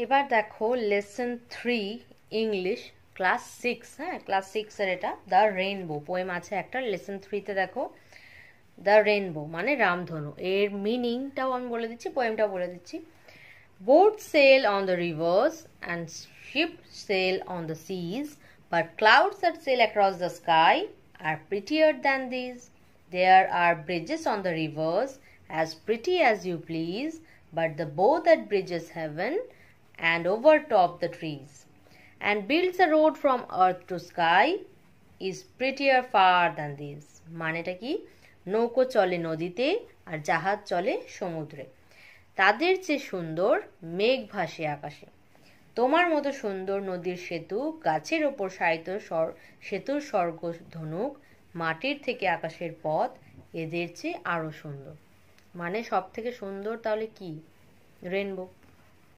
এবার দেখো lesson 3 English class 6। হ্যাঁ, ক্লাস 6 এর এটা দ্য রেইনবো পোয়েম আছে একটা। লেসন 3 তে দেখো দ্য রেইনবো মানে রামধনু, এর মিনিংটাও আমি বলে দিচ্ছি, পোয়েমটাও বলে দিচ্ছি। Boats sail on the rivers and ships sail on the seas, but clouds that sail across the sky are prettier than these. There are bridges on the rivers, as pretty as you please, but the bow that bridges heaven and overtop the trees, and builds a road from earth to sky, is prettier far than these. মানেটা কি? নৌকো চলে নদীতে আর জাহাজ চলে সমুদ্রে, তাদের চেয়ে সুন্দর মেঘ ভাসে আকাশে। তোমার মতো সুন্দর নদীর সেতু, গাছের ওপর শায়িত সেতুর স্বর্গ ধনুক, মাটির থেকে আকাশের পথ, এদের চেয়ে আরো সুন্দর। মানে সব থেকে সুন্দর তাহলে কি? রেনবো।